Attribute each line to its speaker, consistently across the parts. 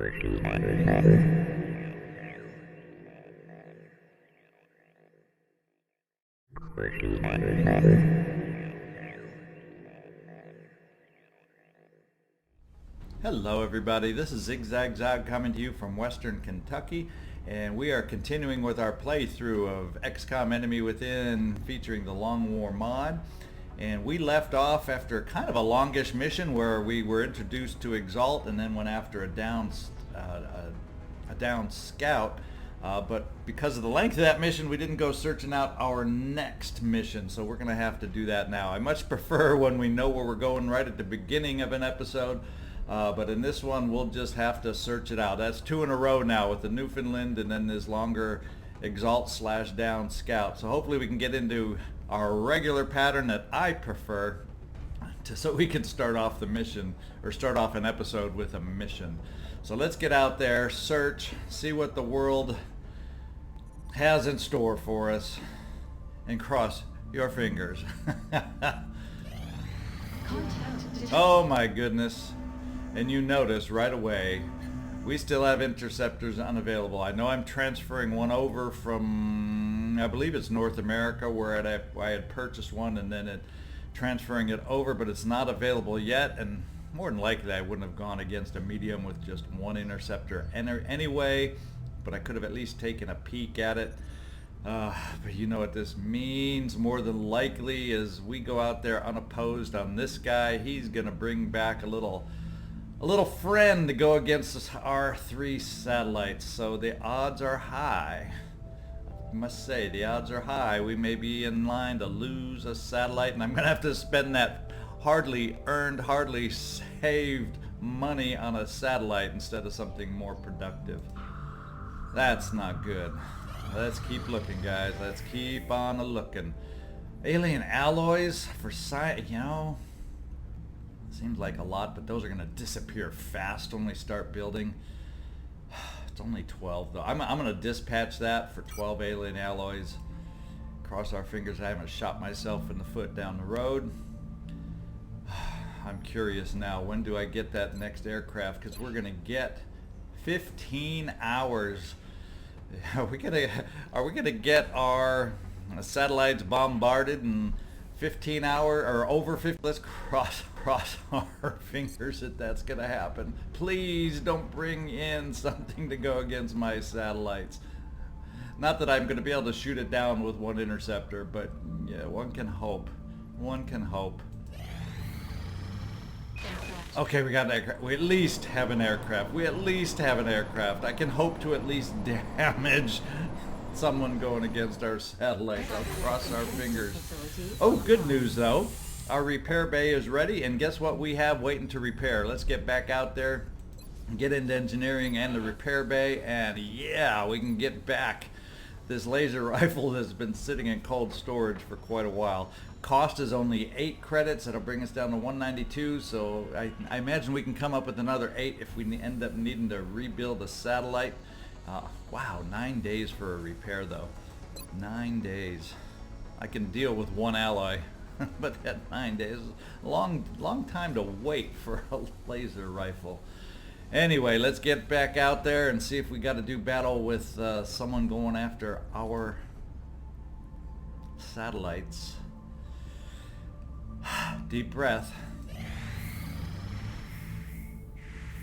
Speaker 1: Hello everybody, this is ZigZagZog coming to you from Western Kentucky, and we are continuing with our playthrough of XCom Enemy Within featuring the Long War mod. And we left off after kind of a longish mission where we were introduced to Exalt and then went after a down scout. But because of the length of that mission, we didn't go searching out our next mission, so we're going to have to do that now. I much prefer when we know where we're going right at the beginning of an episode. But in this one, we'll just have to search it out. That's 2 in a row now with the Newfoundland and then this longer Exalt / down scout. So hopefully we can get into our regular pattern that I prefer so we can start off the mission, or start off an episode with a mission. So let's get out there, search, see what the world has in store for us, and cross your fingers. Oh my goodness. And you notice right away, we still have Interceptors unavailable. I know I'm transferring one over from, I believe it's North America, where I had purchased one and then transferring it over, but it's not available yet. And more than likely, I wouldn't have gone against a medium with just one Interceptor anyway, but I could have at least taken a peek at it. But you know what this means. More than likely, as we go out there unopposed on this guy, he's going to bring back a little friend to go against our 3 satellites. So the odds are high. I must say, the odds are high. We may be in line to lose a satellite, and I'm going to have to spend that hardly earned, hardly saved money on a satellite instead of something more productive. That's not good. Let's keep looking, guys. Let's keep on looking. Alien alloys for science, you know. Seems like a lot, but those are going to disappear fast when we start building. It's only 12 though. I'm going to dispatch that for 12 alien alloys. Cross our fingers I haven't shot myself in the foot down the road. I'm curious now, when do I get that next aircraft? Because we're going to get 15 hours. Are we going to get our satellites bombarded in 15 hours or over 50? Let's cross our fingers that that's going to happen. Please don't bring in something to go against my satellites. Not that I'm going to be able to shoot it down with one interceptor, but yeah, one can hope. One can hope. Okay, we got an aircraft. We at least have an aircraft. I can hope to at least damage someone going against our satellite. I'll cross our fingers. Oh, good news though. Our repair bay is ready, and guess what we have waiting to repair? Let's get back out there and get into engineering and the repair bay, and yeah, we can get back this laser rifle that's been sitting in cold storage for quite a while. Cost is only 8 credits. That'll bring us down to 192, so I imagine we can come up with another 8 if we end up needing to rebuild a satellite. Wow, 9 days for a repair though. 9 days. I can deal with one alloy, but that 9 days is a long time to wait for a laser rifle. Anyway, let's get back out there and see if we got to do battle with someone going after our satellites. Deep breath.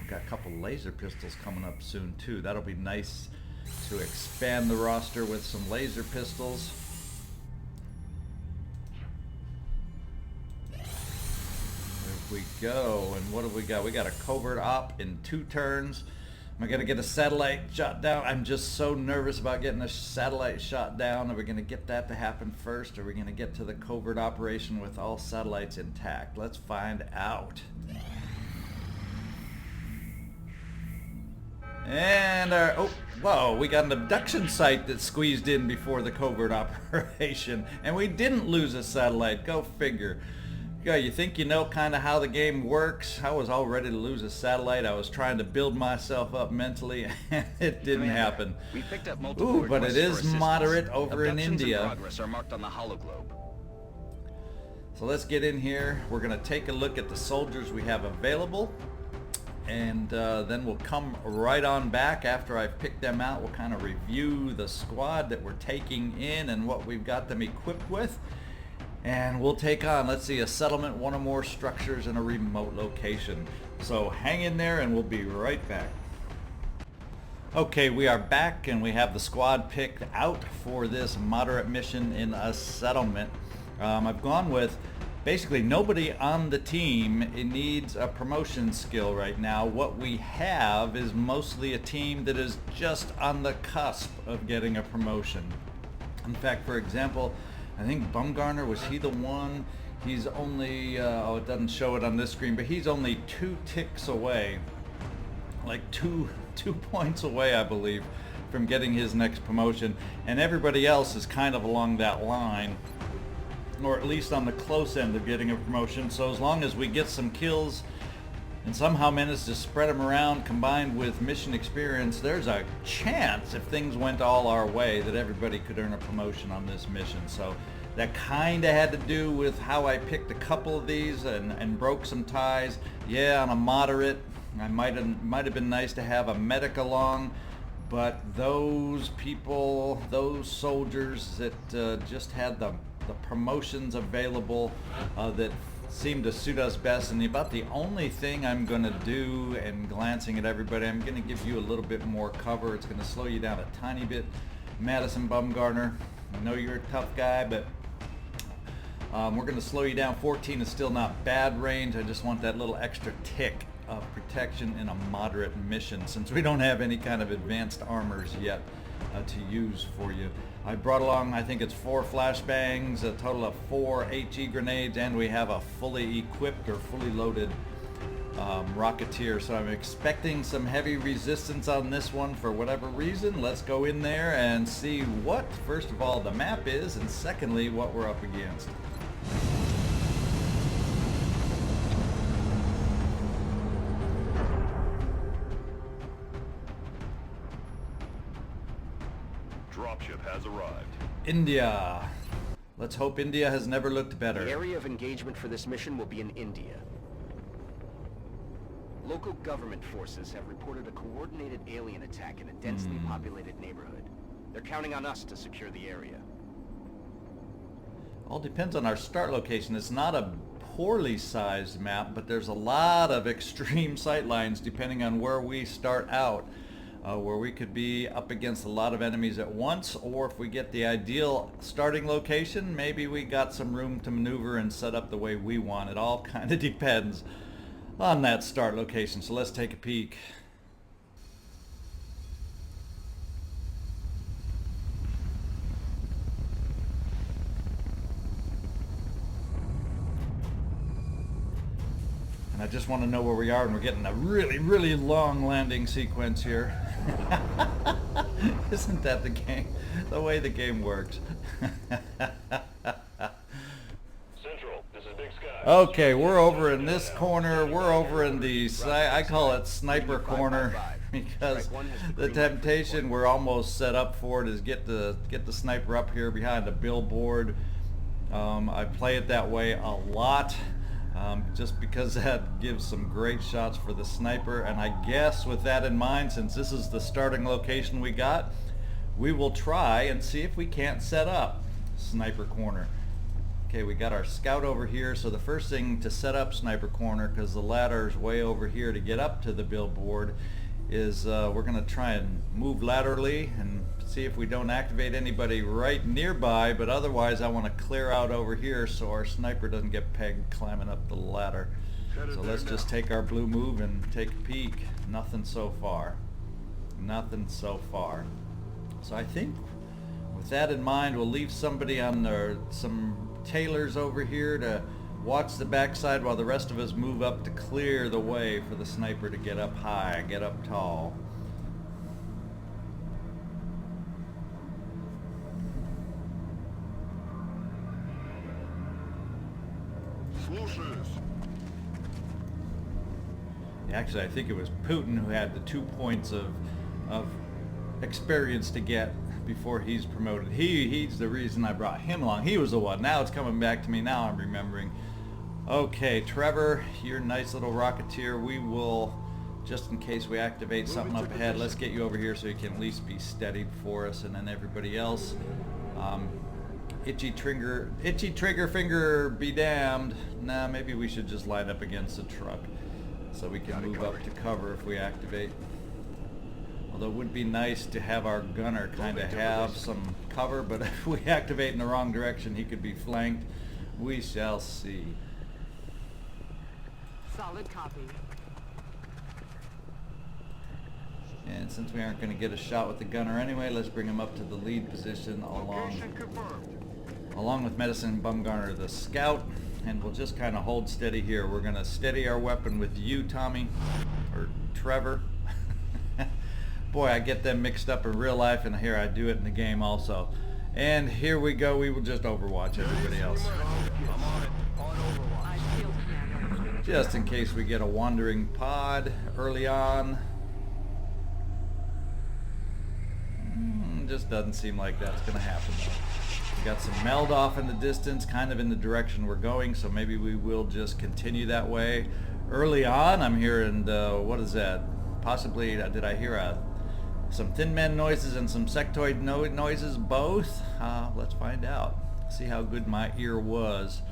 Speaker 1: Got a couple laser pistols coming up soon too. That'll be nice to expand the roster with some laser pistols. There we go. And what have we got? We got a covert op in 2 turns. Am I going to get a satellite shot down? I'm just so nervous about getting a satellite shot down. Are we going to get that to happen first? Or are we going to get to the covert operation with all satellites intact? Let's find out. And whoa, we got an abduction site that squeezed in before the covert operation, and we didn't lose a satellite. Go figure. Yeah, you think you know kind of how the game works. I was all ready to lose a satellite. I was trying to build myself up mentally, and it didn't happen.
Speaker 2: We picked up multiple
Speaker 1: but it is moderate over in India.
Speaker 2: In progress are marked on the hologlobe.
Speaker 1: So let's get in here. We're going to take a look at the soldiers we have available. and then we'll come right on back after I've picked them out. We'll kind of review the squad that we're taking in and what we've got them equipped with. And we'll take on, let's see, a settlement, one or more structures in a remote location. So hang in there and we'll be right back. Okay, we are back and we have the squad picked out for this moderate mission in a settlement. I've gone with basically nobody on the team. It needs a promotion skill right now. What we have is mostly a team that is just on the cusp of getting a promotion. In fact, for example, I think Bumgarner, was he the one? He's only, oh, it doesn't show it on this screen, but he's only 2 ticks away, like two points away, I believe, from getting his next promotion. And everybody else is kind of along that line, or at least on the close end of getting a promotion. So as long as we get some kills and somehow manage to spread them around combined with mission experience, there's a chance, if things went all our way, that everybody could earn a promotion on this mission. So that kind of had to do with how I picked a couple of these and broke some ties. Yeah, on a moderate, I might have been nice to have a medic along, but those people, those soldiers that just had the promotions available that seem to suit us best, and about the only thing I'm going to do, and glancing at everybody, I'm going to give you a little bit more cover. It's going to slow you down a tiny bit. Madison, Bumgarner, I know you're a tough guy, but we're going to slow you down. 14 is still not bad range. I just want that little extra tick of protection in a moderate mission, since we don't have any kind of advanced armors yet to use for you. I brought along, I think it's 4 flashbangs, a total of 4 HE grenades, and we have a fully equipped or fully loaded Rocketeer. So I'm expecting some heavy resistance on this one for whatever reason. Let's go in there and see what, first of all, the map is, and secondly, what we're up against.
Speaker 3: Dropship has arrived.
Speaker 1: India. Let's hope India has never looked better.
Speaker 4: The area of engagement for this mission will be in India. Local government forces have reported a coordinated alien attack in a densely populated neighborhood. They're counting on us to secure the area.
Speaker 1: All depends on our start location. It's not a poorly sized map, but there's a lot of extreme sight lines depending on where we start out. Where we could be up against a lot of enemies at once, or if we get the ideal starting location, maybe we got some room to maneuver and set up the way we want. It all kind of depends on that start location. So let's take a peek. And I just want to know where we are, and we're getting a really, really long landing sequence here. Isn't that the game? The way the game works.
Speaker 3: Central, this is Big Sky.
Speaker 1: Okay, we're over in this corner. We're over in the, I call it sniper corner, because the temptation we're almost set up for it is get the sniper up here behind the billboard. I play it that way a lot. Just because that gives some great shots for the sniper, and I guess with that in mind, since this is the starting location we got, we will try and see if we can't set up sniper corner. Okay, we got our scout over here, so the first thing to set up sniper corner, because the ladder's way over here to get up to the billboard, is we're going to try and move laterally and see if we don't activate anybody right nearby, but otherwise I want to clear out over here so our sniper doesn't get pegged climbing up the ladder. So let's just take our blue move and take a peek. Nothing so far. Nothing so far. So I think with that in mind, we'll leave somebody on there, some tailors over here to watch the backside while the rest of us move up to clear the way for the sniper to get up high, get up tall. Actually, I think it was Putin who had the 2 points of experience to get before he's promoted. He's the reason I brought him along. He was the one. Now it's coming back to me. Now I'm remembering. Okay, Trevor, your nice little Rocketeer. We will Just in case we activate something up ahead, let's get you over here so you can at least be steadied for us, and then everybody else. Itchy trigger finger be damned. Nah, maybe we should just line up against the truck so we can move up to cover if we activate. Although it would be nice to have our gunner kind of have some cover, but if we activate in the wrong direction, he could be flanked. We shall see.
Speaker 5: Solid copy.
Speaker 1: And since we aren't going to get a shot with the gunner anyway, let's bring him up to the lead position along with Madison and Bumgarner, the scout, and we'll just kind of hold steady here. We're going to steady our weapon with you, Tommy, or Trevor. Boy, I get them mixed up in real life, and here I do it in the game also. And here we go. We will just overwatch everybody else. Just in case we get a wandering pod early on. Just doesn't seem like that's going to happen though. We got some meld off in the distance, kind of in the direction we're going, so maybe we will just continue that way. Early on, I'm hearing, what is that? Possibly, did I hear some thin men noises and some sectoid noises, both? Let's find out. See how good my ear was.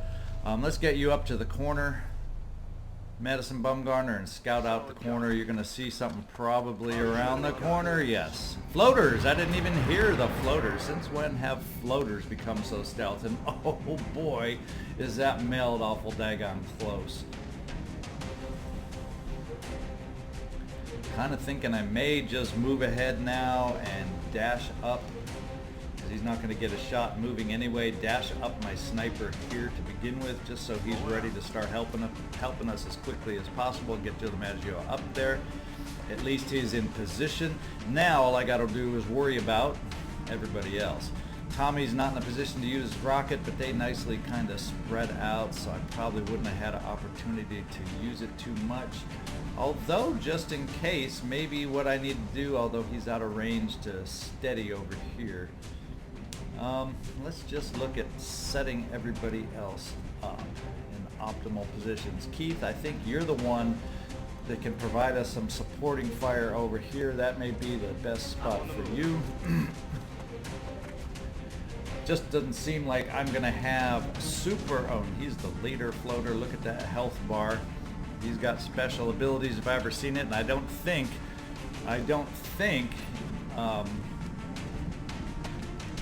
Speaker 1: Let's get you up to the corner, Madison Bumgarner, and scout out the corner. You're going to see something probably around the corner. Yes. Floaters. I didn't even hear the floaters. Since when have floaters become so stealth? And oh boy, is that meld awful daggone close. Kind of thinking I may just move ahead now and dash up, because he's not going to get a shot moving anyway. Dash up my sniper here to begin with, just so he's ready to start helping us as quickly as possible. Get DiMaggio up there. At least he's in position. Now all I got to do is worry about everybody else. Tommy's not in a position to use his rocket, but they nicely kind of spread out, so I probably wouldn't have had an opportunity to use it too much. Although, just in case, maybe what I need to do, although he's out of range, to steady over here. Let's just look at setting everybody else up in optimal positions. Keith, I think you're the one that can provide us some supporting fire over here. That may be the best spot for you. Just doesn't seem like I'm gonna have super, oh, he's the leader floater. Look at that health bar. He's got special abilities if I've ever seen it, and I don't think,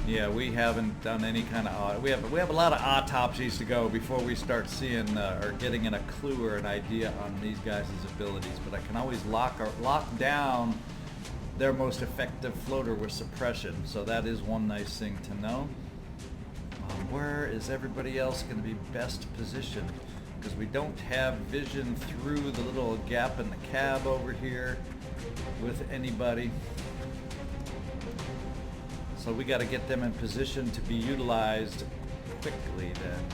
Speaker 1: yeah, we haven't done any kind of, we have a lot of autopsies to go before we start seeing or getting in a clue or an idea on these guys' abilities, but I can always lock down their most effective floater with suppression, so that is one nice thing to know. Where is everybody else going to be best positioned? Because we don't have vision through the little gap in the cab over here with anybody. So we got to get them in position to be utilized quickly then.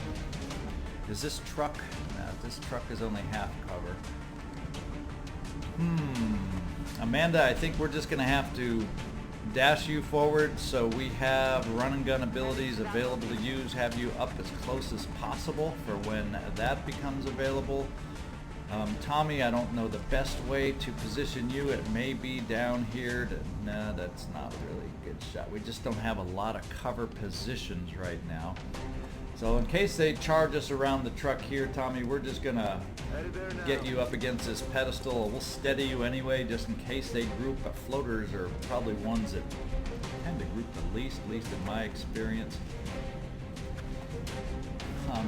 Speaker 1: Is this truck? No, this truck is only half cover. Amanda, I think we're just going to have to dash you forward so we have run and gun abilities available to use, have you up as close as possible for when that becomes available. Tommy, I don't know the best way to position you. It may be down here. No, that's not really a good shot. We just don't have a lot of cover positions right now. So in case they charge us around the truck here, Tommy, we're just going to get you up against this pedestal. We'll steady you anyway, just in case they group. But floaters are probably ones that tend to group the least, at least in my experience.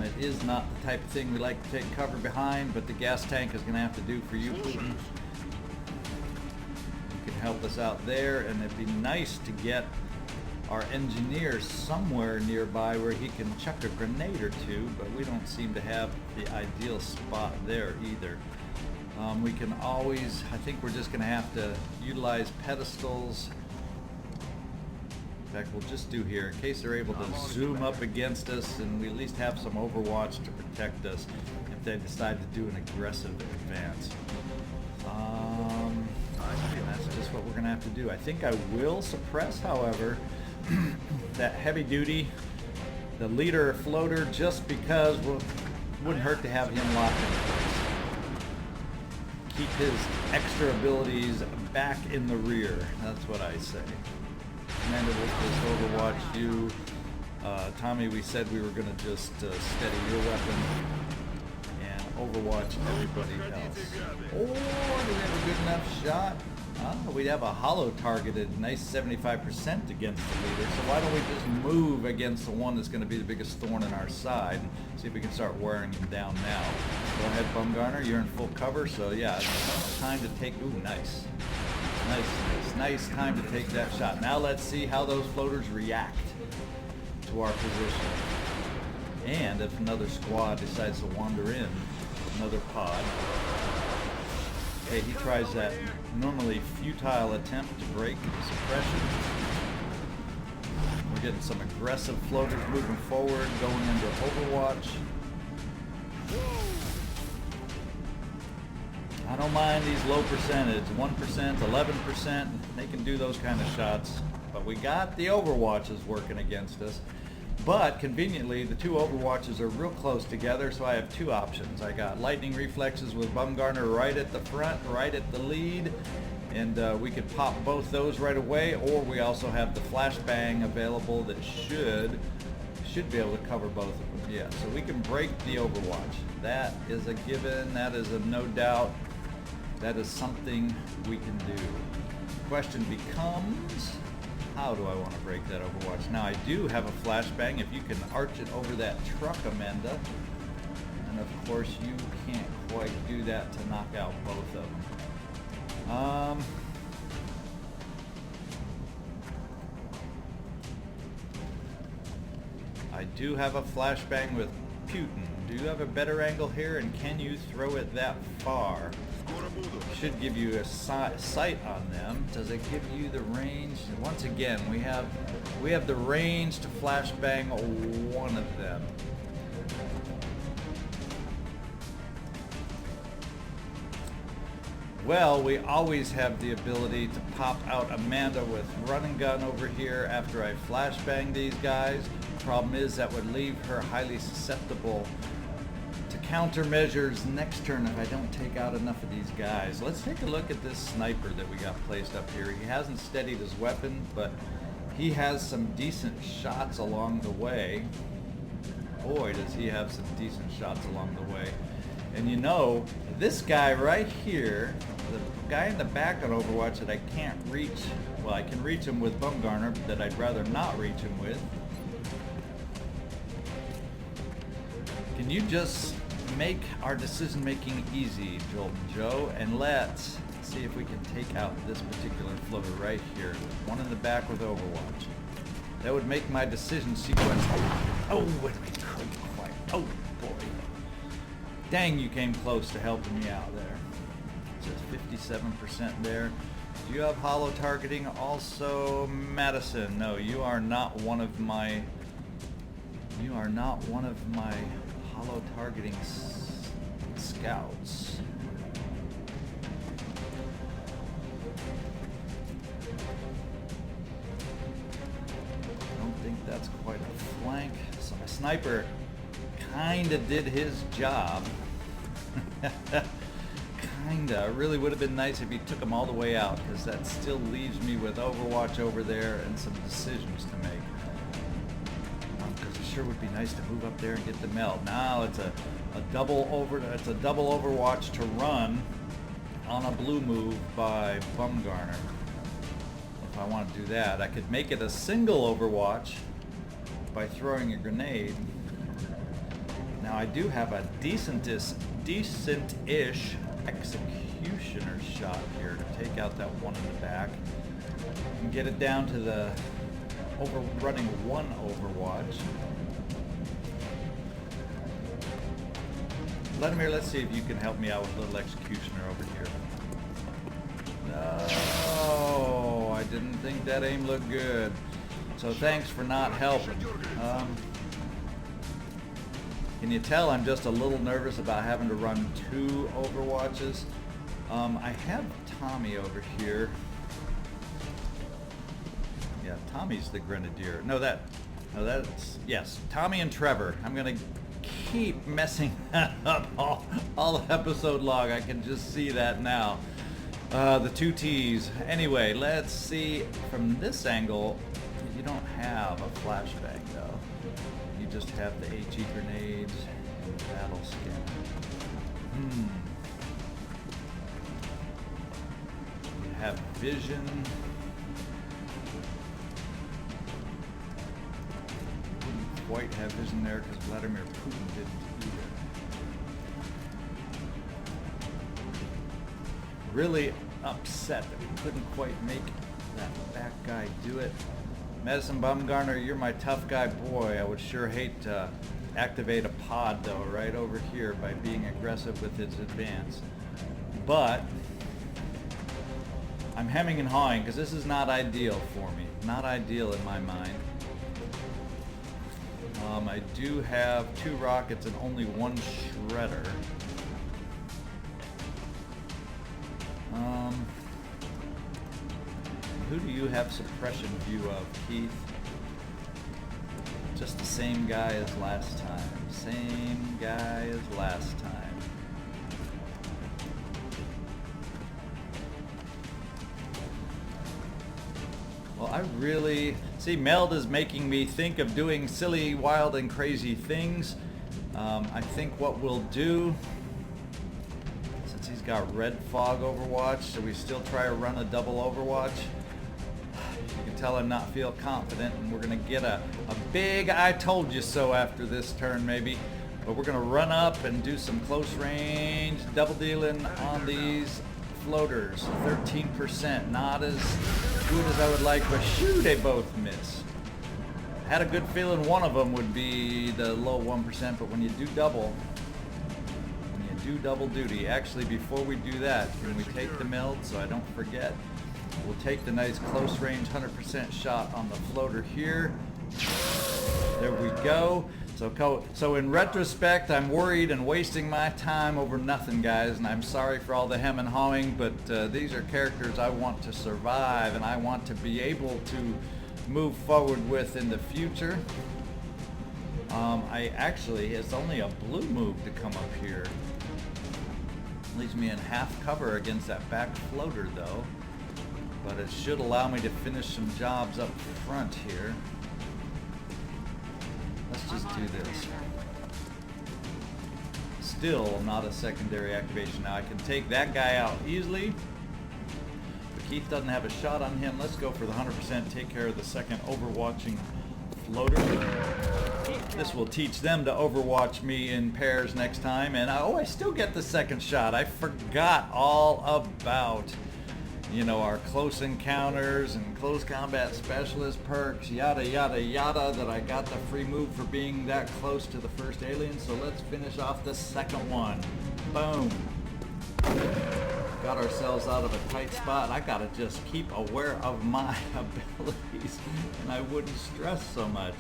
Speaker 1: It is not the type of thing we like to take cover behind, but the gas tank is going to have to do for you, Putin. You can help us out there, and it'd be nice to get our engineer somewhere nearby where he can chuck a grenade or two, but we don't seem to have the ideal spot there either. We can always, I think we're just going to have to utilize pedestals. In fact, we'll just do here, in case they're able to zoom up against us, and we at least have some overwatch to protect us if they decide to do an aggressive advance. That's just what we're going to have to do. I think I will suppress, however, that heavy duty, the leader floater, just because wouldn't hurt to have him locked in place. keep his extra abilities back in the rear. That's what I say. Amanda will just overwatch you. Tommy, we said we were going to just steady your weapon and overwatch everybody else. Oh, do we have a good enough shot? We'd have a hollow targeted nice 75% against the leader, so why don't we just move against the one that's going to be the biggest thorn in our side and see if we can start wearing him down now. Go ahead, Bumgarner, you're in full cover, so yeah, it's time to take, ooh, nice. Nice time to take that shot. Now let's see how those floaters react to our position. And if another squad decides to wander in, another pod, okay, he tries that normally futile attempt to break suppression. We're getting some aggressive floaters moving forward, going into Overwatch. I don't mind these low percentage, 1%, 11%, they can do those kind of shots. But we got the Overwatches working against us. But conveniently, the two Overwatches are real close together, so I have two options. I got lightning reflexes with Bumgarner right at the front, right at the lead, and we could pop both those right away, or we also have the flashbang available that should be able to cover both of them. Yeah, so we can break the Overwatch. That is a given, that is a no doubt, that is something we can do. Question becomes, how do I want to break that Overwatch? Now I do have a flashbang if you can arch it over that truck, Amanda. And of course you can't quite do that to knock out both of them. I do have a flashbang with Putin. Do you have a better angle here, and can you throw it that far? Should give you a sight on them. Does it give you the range? Once again, we have the range to flashbang one of them. Well, we always have the ability to pop out Amanda with run and gun over here after I flashbang these guys. Problem is that would leave her highly susceptible to countermeasures next turn if I don't take out enough of these guys. Let's take a look at this sniper that we got placed up here. He hasn't steadied his weapon, but he has some decent shots along the way. Boy, does he have some decent shots along the way. And you know, this guy right here, the guy in the back on Overwatch that I can't reach, well, I can reach him with Bumgarner, but that I'd rather not reach him with. Can you just make our decision making easy, Joltin Joe, and let's see if we can take out this particular floater right here. One in the back with Overwatch. That would make my decision sequence. Oh, wait, we couldn't quite. Oh, boy. Dang, you came close to helping me out there. It says 57% there. Do you have hollow targeting also, Madison? No, you are not one of my... You are not one of my hollow targeting scouts. I don't think that's quite a flank. So my sniper kinda did his job. Kinda. It really would have been nice if he took them all the way out, because that still leaves me with Overwatch over there and some decisions to make. Because it sure would be nice to move up there and get the meld. Now it's a double Overwatch to run on a blue move by Bumgarner. If I want to do that, I could make it a single Overwatch by throwing a grenade. Now I do have a decent-ish executioner shot here to take out that one in the back and get it down to the running one Overwatch. Vladimir, let's see if you can help me out with a little executioner over here. No, I didn't think that aim looked good. So thanks for not helping. Can you tell I'm just a little nervous about having to run two Overwatches? I have Tommy over here. Yeah, Tommy's the Grenadier. No, that's, yes, Tommy and Trevor. I'm gonna keep messing that up all episode long. I can just see that now. The two T's. Anyway, let's see. From this angle, you don't have a flashbang though. You just have the HE grenades and the battle skin. You have vision. Wouldn't quite have vision there because Vladimir Putin didn't either. Really upset that we couldn't quite make that back guy do it. Madison Bumgarner, you're my tough guy. Boy, I would sure hate to activate a pod though right over here by being aggressive with its advance. But I'm hemming and hawing because this is not ideal for me. Not ideal in my mind. I do have 2 rockets and only 1 shredder. Who do you have suppression view of, Keith? Just the same guy as last time. Same guy as last time. Well, I really... See, Meld is making me think of doing silly, wild, and crazy things. I think what we'll do... Since he's got red fog overwatch, should we still try to run a double overwatch? You can tell I'm not feel confident, and we're going to get a big I told you so after this turn maybe. But we're going to run up and do some close range double dealing on these floaters. 13%, not as good as I would like, but shoo, they both miss. Had a good feeling one of them would be the low 1%, but when you do double duty, actually before we do that, can we take the meld so I don't forget? We'll take the nice close range 100% shot on the floater here. There we go. So in retrospect, I'm worried and wasting my time over nothing, guys, and I'm sorry for all the hem and hawing, but these are characters I want to survive and I want to be able to move forward with in the future. It's only a blue move to come up here. Leaves me in half cover against that back floater though, but it should allow me to finish some jobs up front here. Let's just do this. Still not a secondary activation. Now I can take that guy out easily, but Keith doesn't have a shot on him. Let's go for the 100%, take care of the second overwatching floater. This will teach them to overwatch me in pairs next time, and I still get the second shot. I forgot all about, our close encounters and close combat specialist perks, yada yada yada, that I got the free move for being that close to the first alien. So let's finish off the second one. Boom. Got ourselves out of a tight spot. I gotta just keep aware of my abilities and I wouldn't stress so much.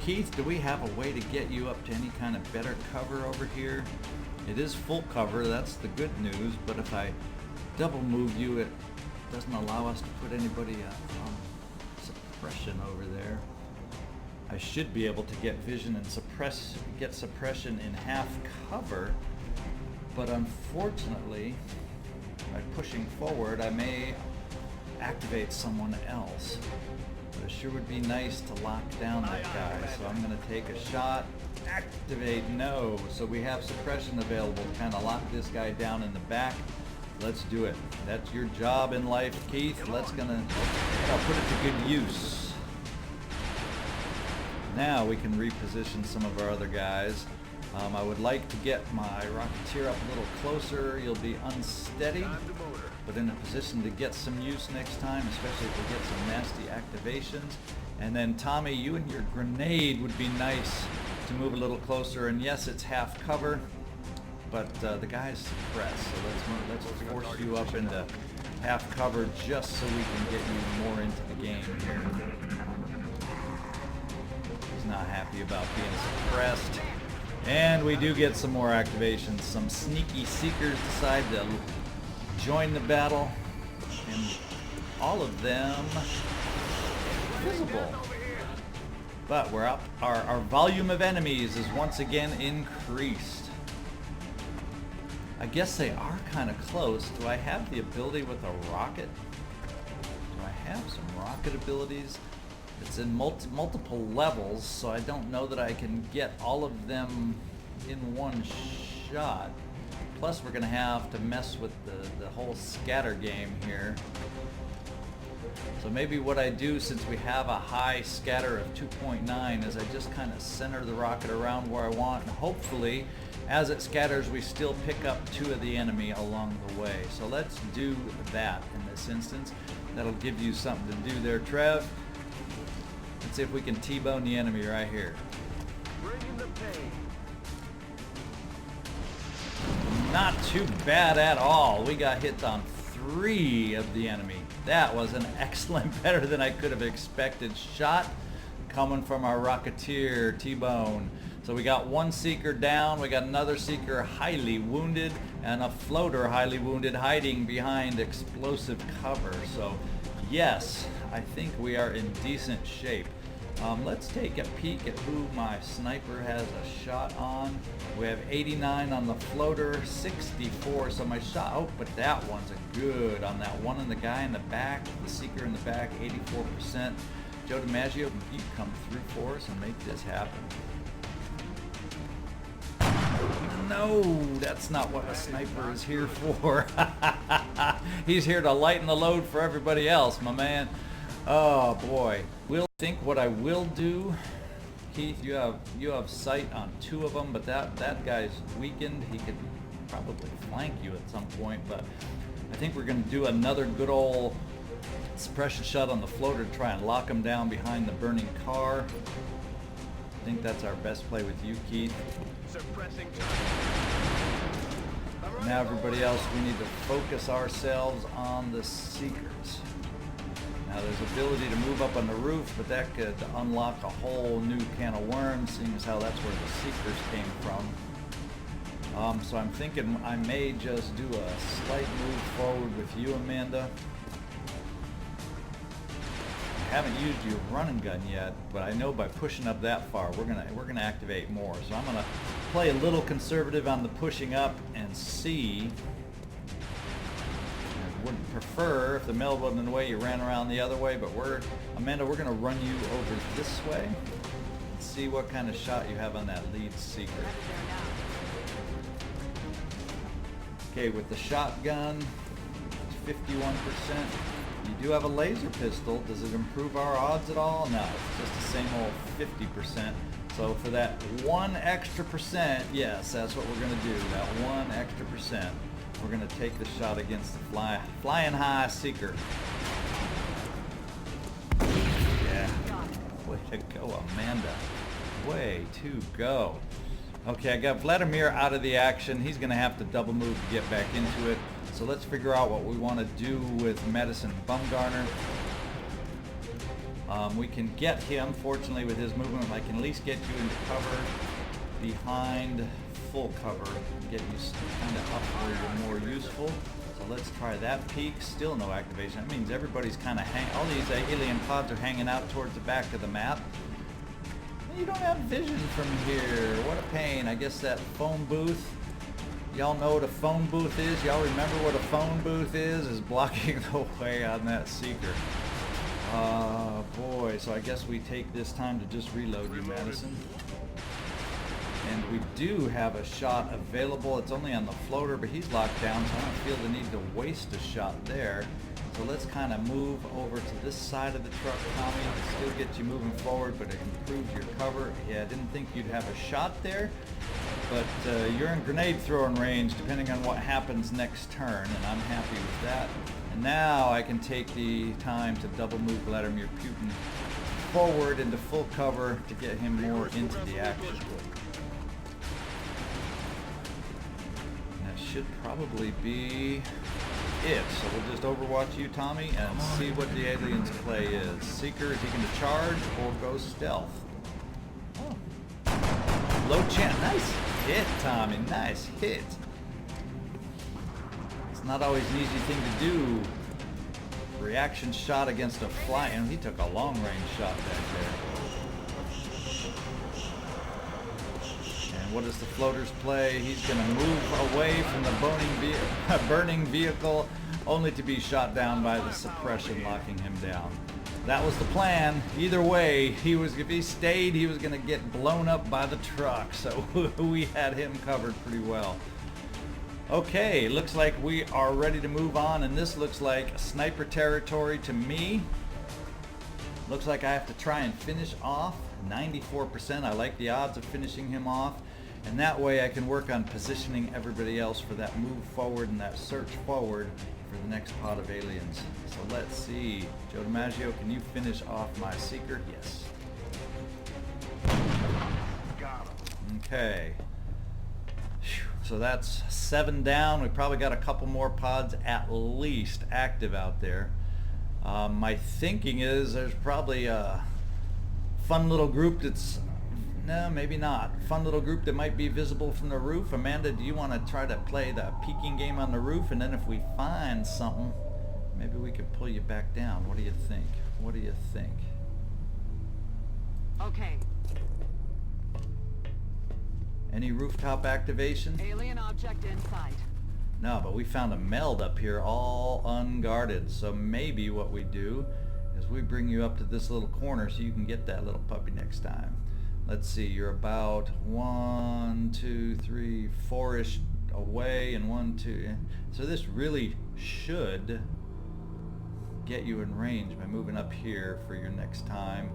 Speaker 1: Keith, do we have a way to get you up to any kind of better cover over here? It is full cover, that's the good news, but if I double move you, it doesn't allow us to put anybody on suppression over there. I should be able to get vision and get suppression in half cover, but unfortunately, by pushing forward, I may activate someone else. But it sure would be nice to lock down that guy, so I'm going to take a shot. Activate, no. So we have suppression available to kind of lock this guy down in the back. Let's do it. That's your job in life, Keith. I'll put it to good use. Now we can reposition some of our other guys. I would like to get my Rocketeer up a little closer. You'll be unsteady, but in a position to get some use next time, especially if we get some nasty activations. And then Tommy, you and your grenade would be nice to move a little closer. And yes, it's half cover, but the guy is suppressed, so let's force you up into half cover just so we can get you more into the game here. He's not happy about being suppressed. And we do get some more activations. Some sneaky seekers decide to join the battle, and all of them visible. But we're up. Our volume of enemies is once again increased. I guess they are kind of close. Do I have the ability with a rocket? Do I have some rocket abilities? It's in multiple levels, so I don't know that I can get all of them in one shot. Plus we're going to have to mess with the whole scatter game here. So maybe what I do, since we have a high scatter of 2.9, is I just kind of center the rocket around where I want, and hopefully as it scatters we still pick up 2 of the enemy along the way. So let's do that in this instance. That'll give you something to do there, Trev. Let's see if we can T-bone the enemy right here.
Speaker 3: Bringing the pain.
Speaker 1: Not too bad at all. We got hit on 3 of the enemy. That was an excellent, better than I could have expected shot coming from our Rocketeer T-bone. So we got 1 Seeker down, we got another Seeker highly wounded, and a floater highly wounded hiding behind explosive cover. So yes, I think we are in decent shape. Let's take a peek at who my sniper has a shot on. We have 89 on the floater, 64. So my shot, oh, but that one's a good on that one, and the guy in the back, the Seeker in the back, 84%. Joe DiMaggio, you come through for us and make this happen. No, that's not what a sniper is here for. He's here to lighten the load for everybody else, my man. Oh boy. We'll think what I will do. Keith, you have sight on 2 of them, but that guy's weakened. He could probably flank you at some point, but I think we're going to do another good old suppression shot on the floater to try and lock him down behind the burning car. I think that's our best play with you, Keith.
Speaker 3: Suppressing
Speaker 1: Now everybody else, we need to focus ourselves on the Seekers. Now there's ability to move up on the roof, but that could unlock a whole new can of worms, seeing as how that's where the Seekers came from. So I'm thinking I may just do a slight move forward with you, Amanda. I haven't used your running gun yet, but I know by pushing up that far, we're gonna activate more. So I'm gonna play a little conservative on the pushing up and see. I would prefer if the mill wasn't in the way, you ran around the other way, but Amanda, we're gonna run you over this way and see what kind of shot you have on that lead Seeker. Okay, with the shotgun, it's 51%. You do have a laser pistol. Does it improve our odds at all? No, it's just the same old 50%. So for that 1 extra percent, yes, that's what we're going to do. That 1 extra percent. We're going to take the shot against the flying high Seeker. Yeah. Way to go, Amanda. Way to go. Okay, I got Vladimir out of the action. He's going to have to double move to get back into it. So let's figure out what we want to do with Madison and Bumgarner. We can get him, fortunately with his movement, I can at least get you into cover behind full cover, get you kind of up where you're more useful. So let's try that peek. Still no activation. That means everybody's kind of all these alien pods are hanging out towards the back of the map. You don't have vision from here. What a pain. I guess that phone booth. Y'all know what a phone booth is? Y'all remember what a phone booth is? Is blocking the way on that Seeker. Boy, so I guess we take this time to just reload you, Madison. And we do have a shot available. It's only on the floater, but he's locked down, so I don't feel the need to waste a shot there. So let's kind of move over to this side of the truck, Tommy. Still get you moving forward, but it improves your cover. Yeah, I didn't think you'd have a shot there, but you're in grenade throwing range depending on what happens next turn, and I'm happy with that. And now I can take the time to double move Vladimir Putin forward into full cover to get him more into the action. And that should probably be it. So we'll just overwatch you, Tommy, and see what the alien's play is. Seeker, is he going to charge or go stealth? Oh. Low chance. Nice hit, Tommy. Nice hit. It's not always an easy thing to do. Reaction shot against a fly, and he took a long range shot back there. what does the floaters play? He's going to move away from the burning vehicle, only to be shot down by the suppression, locking him down. That was the plan. Either way, if he stayed, he was going to get blown up by the truck. So we had him covered pretty well. Okay, looks like we are ready to move on, and this looks like sniper territory to me. Looks like I have to try and finish off 94%. I like the odds of finishing him off, and that way I can work on positioning everybody else for that move forward and that search forward for the next pod of aliens. So let's see. Joe DiMaggio, can you finish off my seeker? Yes.
Speaker 3: Got him.
Speaker 1: Okay. So that's 7 down. We probably got a couple more pods at least active out there. My thinking is there's probably a fun little group that's, no, maybe not. Fun little group that might be visible from the roof. Amanda, do you want to try to play the peeking game on the roof? And then if we find something, maybe we could pull you back down. What do you think? What do you think?
Speaker 5: Okay.
Speaker 1: Any rooftop activation?
Speaker 5: Alien object in sight.
Speaker 1: No, but we found a meld up here all unguarded. So maybe what we do is we bring you up to this little corner so you can get that little puppy next time. Let's see, you're about 1, 2, 3, 4-ish away, and 1, 2. So this really should get you in range by moving up here for your next time.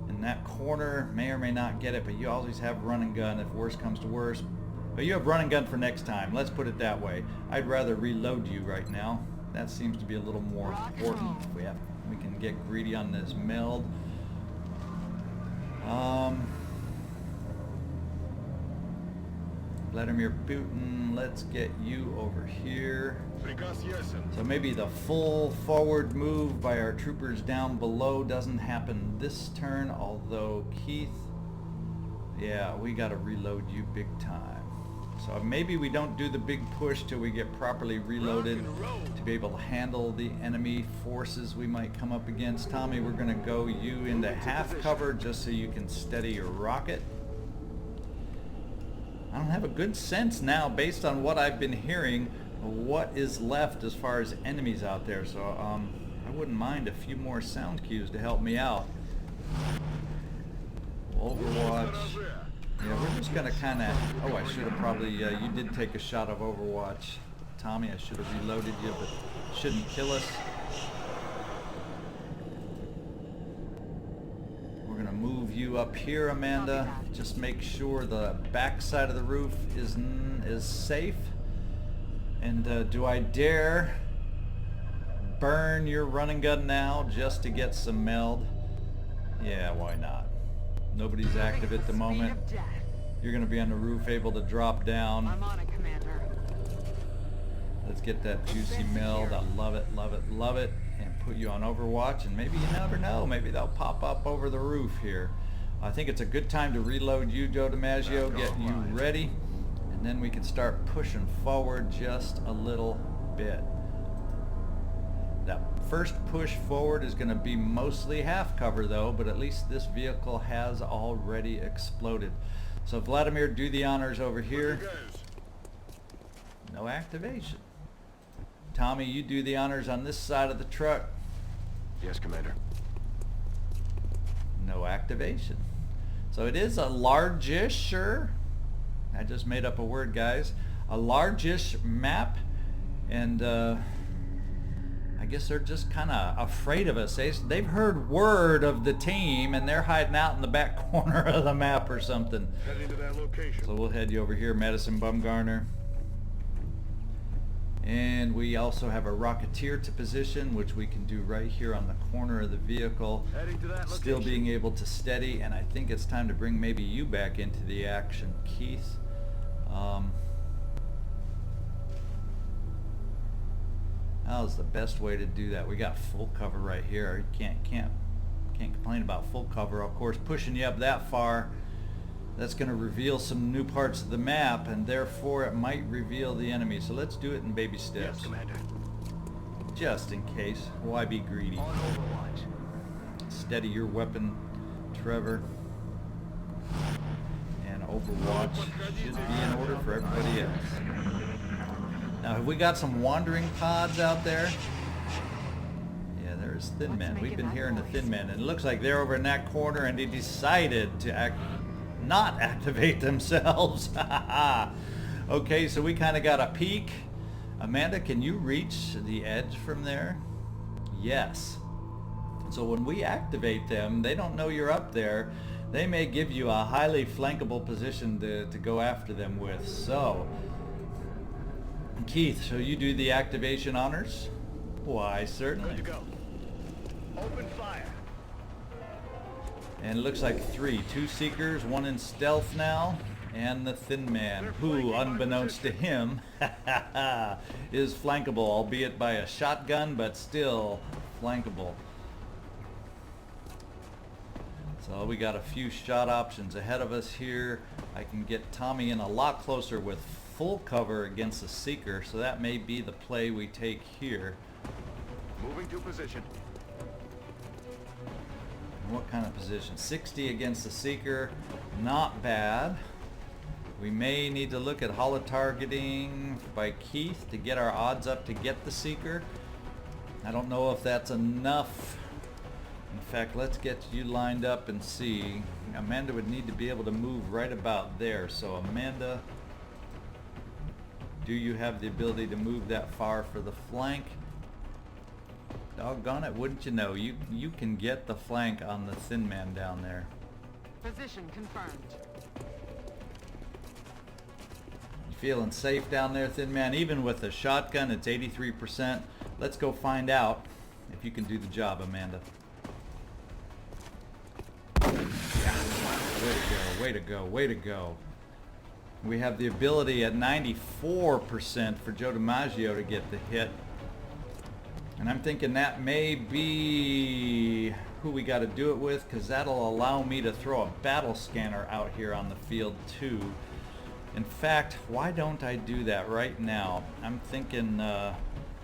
Speaker 1: And that corner may or may not get it, but you always have run and gun if worse comes to worse. But you have run and gun for next time. Let's put it that way. I'd rather reload you right now. That seems to be a little more important. We can get greedy on this meld. Vladimir Putin, let's get you over here. So maybe the full forward move by our troopers down below doesn't happen this turn, although Keith, yeah, we got to reload you big time. So maybe we don't do the big push till we get properly reloaded to be able to handle the enemy forces we might come up against. Tommy, we're going to go you into half cover just so you can steady your rocket. I don't have a good sense now, based on what I've been hearing, what is left as far as enemies out there. So I wouldn't mind a few more sound cues to help me out. Overwatch. Yeah, we're just gonna kind of, oh, I should have probably, you did take a shot of Overwatch, Tommy. I should have reloaded you, but it shouldn't kill us. We're gonna move you up here, Amanda. Just make sure the back side of the roof is safe. And do I dare burn your run and gun now just to get some meld? Yeah, why not? Nobody's active at the moment. You're going to be on the roof, able to drop down.
Speaker 5: I'm on it, Commander.
Speaker 1: Let's get that juicy meld. I love it, love it, love it. And put you on Overwatch, and maybe you never know. Maybe they'll pop up over the roof here. I think it's a good time to reload you, Joe DiMaggio, get you ready, and then we can start pushing forward just a little bit. That first push forward is going to be mostly half cover though, but at least this vehicle has already exploded. So Vladimir, do the honors over here. No activation. Tommy, you do the honors on this side of the truck.
Speaker 4: Yes, Commander.
Speaker 1: No activation. So it is a large-ish, sure. I just made up a word, guys. A large-ish map, and I guess they're just kind of afraid of us. They've heard word of the team, and they're hiding out in the back corner of the map or something.
Speaker 3: Heading to that location.
Speaker 1: So we'll head you over here, Madison, Bumgarner. And we also have a Rocketeer to position, which we can do right here on the corner of the vehicle.
Speaker 3: Heading to that
Speaker 1: Still
Speaker 3: location.
Speaker 1: being able to steady, and I think it's time to bring maybe you back into the action, Keith. How's the best way to do that? We got full cover right here. You can't complain about full cover. Of course, pushing you up that far, that's going to reveal some new parts of the map, and therefore it might reveal the enemy. So let's do it in baby steps.
Speaker 4: Yes, Commander.
Speaker 1: Just in case. Why be greedy?
Speaker 4: On Overwatch.
Speaker 1: Steady your weapon, Trevor. And Overwatch should be in order for everybody else. Now, have we got some wandering pods out there? Yeah, there's Thin Men. We've been hearing the Thin Men, and it looks like they're over in that corner, and they decided to not activate themselves. Okay, so we kind of got a peek. Amanda, can you reach the edge from there? Yes. So when we activate them, they don't know you're up there. They may give you a highly flankable position to go after them with. So, Keith, so you do the activation honors? Why, certainly.
Speaker 3: Good to go. Open fire.
Speaker 1: And it looks like 2 Seekers, 1 in stealth now, and the Thin Man, who, unbeknownst to him, is flankable, albeit by a shotgun, but still flankable. So we got a few shot options ahead of us here. I can get Tommy in a lot closer with full cover against the Seeker, so that may be the play we take here.
Speaker 3: Moving to position.
Speaker 1: What kind of position? 60 against the Seeker, not bad. We may need to look at holo-targeting by Keith to get our odds up to get the Seeker. I don't know if that's enough. In fact, let's get you lined up and see. Amanda would need to be able to move right about there. So Amanda, do you have the ability to move that far for the flank? Doggone it, wouldn't you know, you can get the flank on the Thin Man down there.
Speaker 5: Position confirmed.
Speaker 1: You feeling safe down there, Thin Man? Even with a shotgun, it's 83%. Let's go find out if you can do the job, Amanda. Way to go, way to go, way to go. We have the ability at 94% for Joe DiMaggio to get the hit. And I'm thinking that may be who we got to do it with, because that'll allow me to throw a battle scanner out here on the field too. In fact, why don't I do that right now? I'm thinking the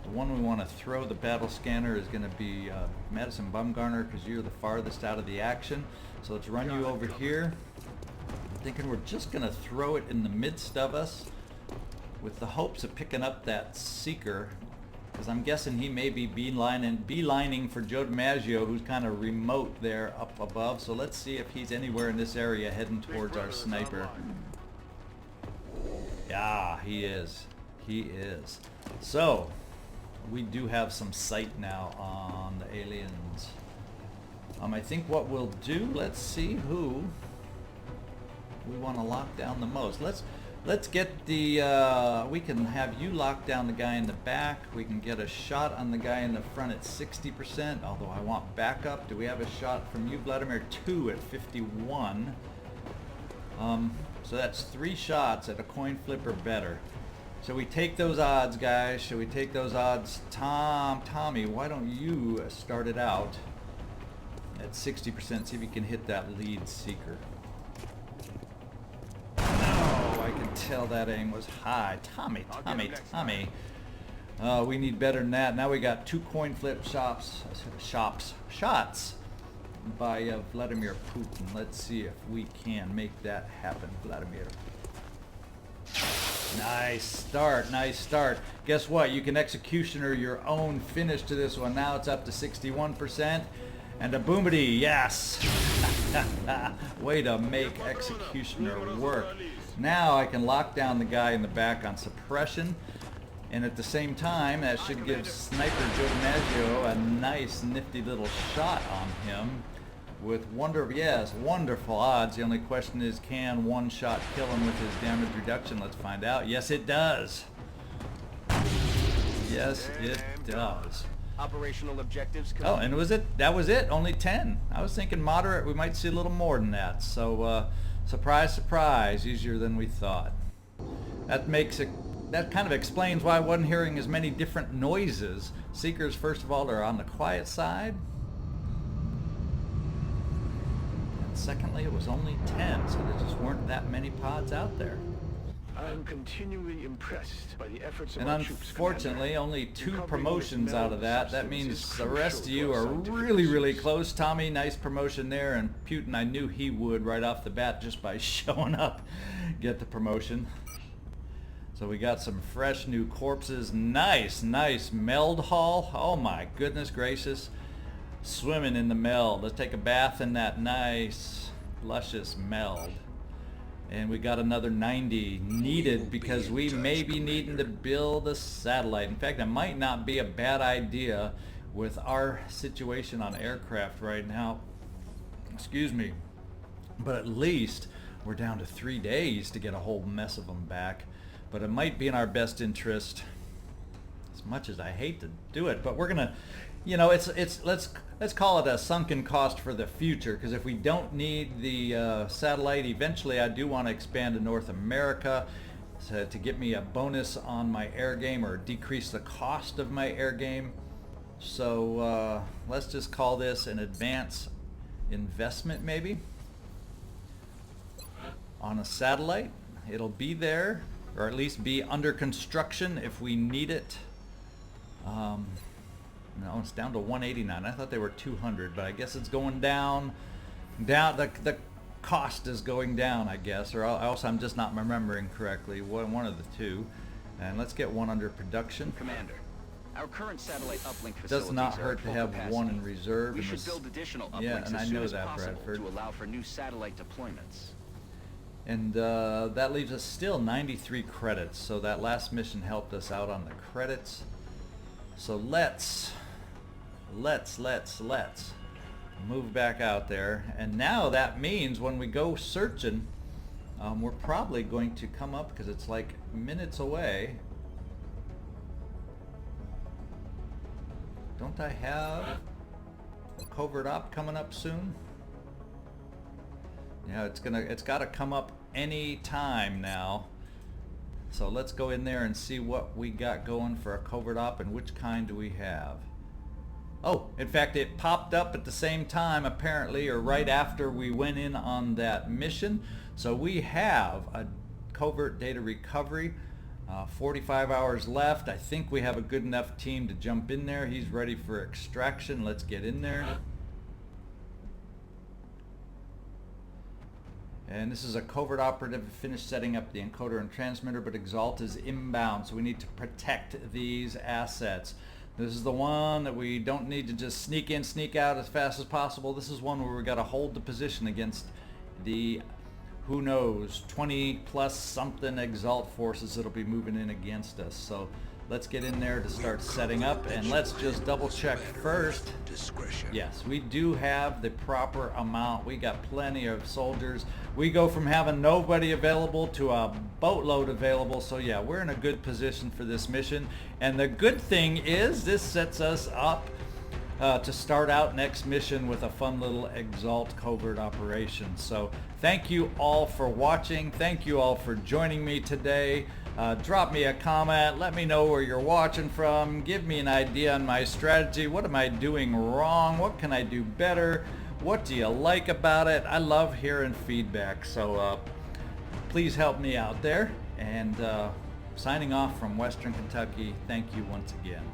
Speaker 1: one we want to throw the battle scanner is going to be Madison Bumgarner, because you're the farthest out of the action. So let's run you over here. I'm thinking we're just going to throw it in the midst of us with the hopes of picking up that Seeker, because I'm guessing he may be beelining for Joe DiMaggio, who's kind of remote there up above. So let's see if he's anywhere in this area heading towards our sniper. Yeah, he is. He is. So we do have some sight now on the aliens. I think what we'll do, let's see who we want to lock down the most. Let's get the, we can have you lock down the guy in the back. We can get a shot on the guy in the front at 60%, although I want backup. Do we have a shot from you, Vladimir? 2 at 51. So that's 3 shots at a coin flip or better. So we take those odds, guys. Should we take those odds? Tommy, why don't you start it out at 60%, see if you can hit that lead Seeker. No, I can tell that aim was high. Tommy. We need better than that. Now we got 2 coin flip shots by Vladimir Putin. Let's see if we can make that happen, Vladimir. Nice start, nice start. Guess what? You can executioner your own finish to this one. Now it's up to 61%. And a boomity, yes! Way to make executioner work. Now I can lock down the guy in the back on suppression. And at the same time, that should give Sniper Joe DiMaggio a nice, nifty little shot on him. With wonderful odds. The only question is, can one shot kill him with his damage reduction? Let's find out. Yes, it does. Yes, it does.
Speaker 4: Operational objectives.
Speaker 1: Oh, and that was it? Only 10. I was thinking moderate. We might see a little more than that. So, surprise, surprise, easier than we thought. That kind of explains why I wasn't hearing as many different noises. Seekers, first of all, are on the quiet side. Secondly, it was only 10, so there just weren't that many pods out there.
Speaker 6: I'm continually impressed by the efforts of
Speaker 1: And
Speaker 6: our troops,
Speaker 1: unfortunately,
Speaker 6: Commander.
Speaker 1: only 2
Speaker 6: Recovering
Speaker 1: promotions
Speaker 6: this
Speaker 1: out of that. That
Speaker 6: substance
Speaker 1: means
Speaker 6: is
Speaker 1: the rest of
Speaker 6: crucial
Speaker 1: you
Speaker 6: to our
Speaker 1: are
Speaker 6: scientific
Speaker 1: really, really
Speaker 6: research.
Speaker 1: close. Tommy, nice promotion there. And Putin, I knew he would right off the bat just by showing up get the promotion. So we got some fresh new corpses. Nice, nice meld haul. Oh my goodness gracious. Swimming in the meld. Let's take a bath in that nice, luscious meld. And we got another 90 needed because we may be needing to build a satellite. In fact, it might not be a bad idea with our situation on aircraft right now. Excuse me. But at least we're down to 3 days to get a whole mess of them back. But it might be in our best interest, as much as I hate to do it. But we're gonna, you know, let's call it a sunken cost for the future, because if we don't need the satellite, eventually I do want to expand to North America to get me a bonus on my air game, or decrease the cost of my air game. So let's just call this an advance investment, maybe, on a satellite. It'll be there, or at least be under construction if we need it. No, it's down to 189. I thought they were 200, but I guess it's going down. The cost is going down, I guess, or else I'm just not remembering correctly. One of the two. And let's get one under production.
Speaker 4: Commander, our current satellite uplink
Speaker 1: It
Speaker 4: facilities
Speaker 1: does not
Speaker 4: are
Speaker 1: hurt
Speaker 4: at
Speaker 1: to
Speaker 4: full
Speaker 1: have
Speaker 4: capacity.
Speaker 1: one in reserve.
Speaker 4: We
Speaker 1: in
Speaker 4: should
Speaker 1: this-
Speaker 4: build additional uplink
Speaker 1: Yeah, and I
Speaker 4: as soon
Speaker 1: know
Speaker 4: as
Speaker 1: that,
Speaker 4: possible
Speaker 1: Bradford.
Speaker 4: to allow for new satellite deployments.
Speaker 1: And that leaves us still 93 credits. So that last mission helped us out on the credits. So let's move back out there. And now that means when we go searching, we're probably going to come up, because it's like minutes away. Don't I have a covert op coming up soon? Yeah, it's got to come up any time now. So let's go in there and see what we got going for a covert op, and which kind do we have. Oh, in fact, it popped up at the same time, apparently, or right after we went in on that mission. So we have a covert data recovery. 45 hours left. I think we have a good enough team to jump in there. He's ready for extraction. Let's get in there. And this is a covert operative finished setting up the encoder and transmitter, but Exalt is inbound, so we need to protect these assets. This is the one that we don't need to just sneak in, sneak out as fast as possible. This is one where we got to hold the position against the, who knows, 20 plus something Exalt forces that'll be moving in against us. So let's get in there to start setting up, and let's just double check first. Yes, we do have the proper amount. We got plenty of soldiers. We go from having nobody available to a boatload available. So yeah, we're in a good position for this mission. And the good thing is this sets us up to start out next mission with a fun little Exalt covert operation. So thank you all for watching. Thank you all for joining me today. Drop me a comment. Let me know where you're watching from. Give me an idea on my strategy. What am I doing wrong? What can I do better? What do you like about it? I love hearing feedback. So please help me out there. And signing off from Western Kentucky, thank you once again.